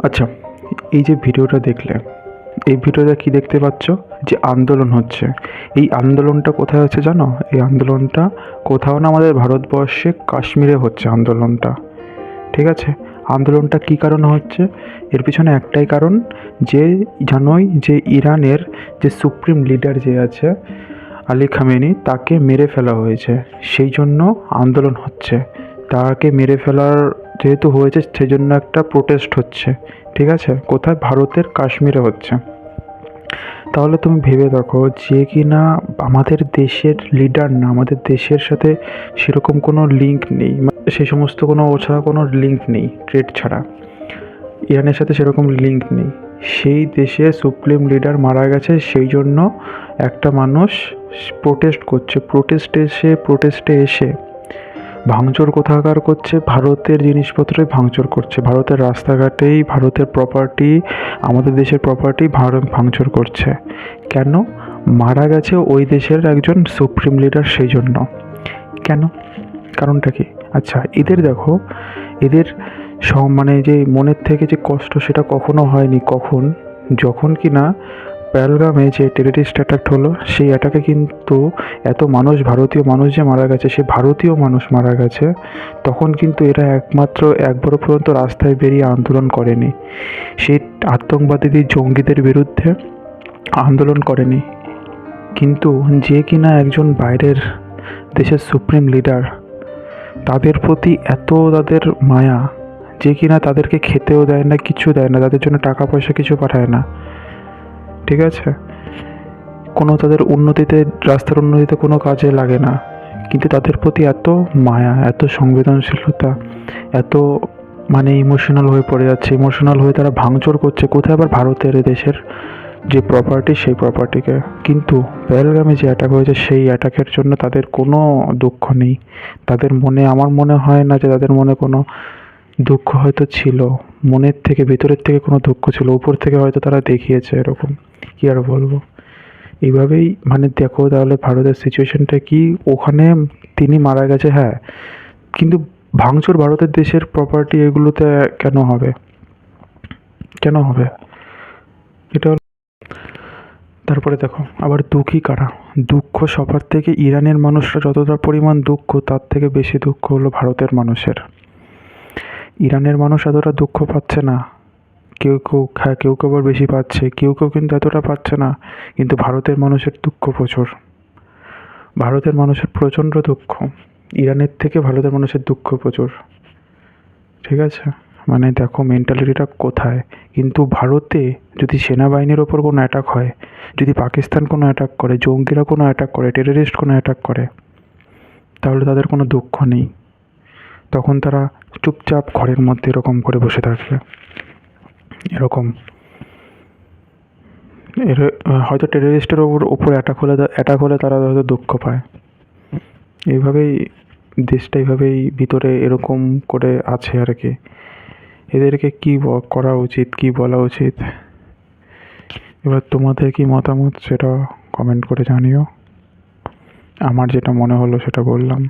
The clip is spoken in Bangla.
আচ্ছা, এই যে ভিডিওটা দেখলে, এই ভিডিওটা কি দেখতে পাচ্ছ? যে আন্দোলন হচ্ছে, এই আন্দোলনটা কোথায় হচ্ছে জানো? এই আন্দোলনটা কোথাও না আমাদের ভারতবর্ষে কাশ্মীরে হচ্ছে আন্দোলনটা। ঠিক আছে, আন্দোলনটা কী কারণে হচ্ছে? এর পিছনে একটাই কারণ, যে জানোই যে ইরানের যে সুপ্রিম লিডার যে আছে আলী খামেনি, তাকে মেরে ফেলা হয়েছে, সেই জন্য আন্দোলন হচ্ছে। তাকে মেরে ফেলার যেহেতু হয়েছে, সেজন্য একটা প্রোটেস্ট হচ্ছে। ঠিক আছে, কোথায়? ভারতের কাশ্মীরে হচ্ছে। তাহলে তুমি ভেবে দেখো, যে কি না আমাদের দেশের লিডার না, আমাদের দেশের সাথে সেরকম কোনো লিঙ্ক নেই, সে সমস্ত কোনো ও ছাড়া কোনো লিঙ্ক নেই, ট্রেড ছাড়া ইরানের সাথে সেরকম লিঙ্ক নেই। সেই দেশে সুপ্রিম লিডার মারা গেছে, সেই জন্য একটা মানুষ প্রোটেস্ট করছে। প্রোটেস্টে এসে ভাঙচুর কোথাকার করছে? ভারতের জিনিসপত্রই ভাঙচুর করছে, ভারতের রাস্তাঘাটেই ভারতের প্রপার্টি, আমাদের দেশের প্রপার্টি ভাঙচুর করছে। কেন? মারা গেছে ওই দেশের একজন সুপ্রিম লিডার, সেই জন্য। কেন? কারণটা কি? আচ্ছা, এদের দেখো, এদের মানে যে মনের থেকে যে কষ্ট, সেটা কখনো হয়নি। কখন? যখন কি না পেহেলগামে যে টেররিস্ট অ্যাটাক হলো, সেই অ্যাটাকে কিন্তু এত মানুষ, ভারতীয় মানুষ যে মারা গেছে, সে ভারতীয় মানুষ মারা গেছে, তখন কিন্তু এরা একবারও পর্যন্ত রাস্তায় বেরিয়ে আন্দোলন করেনি। সেই আতঙ্কবাদীদের, জঙ্গিদের বিরুদ্ধে আন্দোলন করেনি। কিন্তু যে কিনা একজন বাইরের দেশের সুপ্রিম লিডার, তাদের প্রতি এত তাদের মায়া, যে কিনা তাদেরকে খেতেও দেয় না, কিছু দেয় না, তাদের জন্য টাকা পয়সা কিছু পাঠায় না। ঠিক আছে, কোনো তাদের উন্নতিতে, রাস্তার উন্নতিতে কোনো কাজে লাগে না, কিন্তু তাদের প্রতি এত মায়া, এত সংবেদনশীলতা, এত মানে ইমোশনাল হয়ে পড়ে যাচ্ছে, ইমোশনাল হয়ে তারা ভাঙচুর করছে। কোথায়? আবার ভারতের দেশের যে প্রপার্টি, সেই প্রপার্টিকে। কিন্তু পেহেলগামে যে অ্যাটাক হয়েছে, সেই অ্যাটাকের জন্য তাদের কোনো দুঃখ নেই। তাদের মনে, আমার মনে হয় না যে তাদের মনে কোনো দুঃখ হয়তো ছিল, মনের থেকে, ভেতরের থেকে কোনো দুঃখ ছিল, উপর থেকে হয়তো তারা দেখিয়েছে এরকম। কী আর বলবো, এইভাবেই মানে দেখো তাহলে ভারতের সিচুয়েশনটা কি। ওখানে তিনি মারা গেছে, হ্যাঁ, কিন্তু ভাঙচুর ভারতের দেশের প্রপার্টি, এগুলোতে কেন হবে? কেন হবে এটা? তারপরে দেখো, আবার দুঃখী কারা? দুঃখ সবার থেকে, ইরানের মানুষরা যতটা পরিমাণ দুঃখ, তার থেকে বেশি দুঃখ হলো ভারতের মানুষের। ইরানের মানুষ এতটা দুঃখ পাচ্ছে না, কেউ কেউ, হ্যাঁ, কেউ কেউ আবার বেশি পাচ্ছে, কেউ কেউ কিন্তু এতটা পাচ্ছে না। কিন্তু ভারতের মানুষের দুঃখ প্রচুর, ভারতের মানুষের প্রচণ্ড দুঃখ। ইরানের থেকে ভারতের মানুষের দুঃখ প্রচুর। ঠিক আছে, মানে দেখো মেন্টালিটিটা কোথায়। কিন্তু ভারতে যদি সেনাবাহিনীর ওপর কোনো অ্যাটাক হয়, যদি পাকিস্তান কোনো অ্যাটাক করে, জঙ্গিরা কোনো অ্যাটাক করে, টেররিস্ট কোনো অ্যাটাক করে, তাহলে তাদের কোনো দুঃখ নেই। তখন তারা চুপচাপ ঘরের মধ্যে এরকম করে বসে থাকবে। এরকম এর হয়তো টেররিস্টের ওপর অ্যাটাক হলে তারা হয়তো দুঃখ পায়। এইভাবেই দেশটা, এইভাবেই ভিতরে এরকম করে আছে আর কি। এদেরকে কী করা উচিত, কী বলা উচিত? এবার তোমাদের কি মতামত, সেটা কমেন্ট করে জানিও। আমার যেটা মনে হলো সেটা বললাম।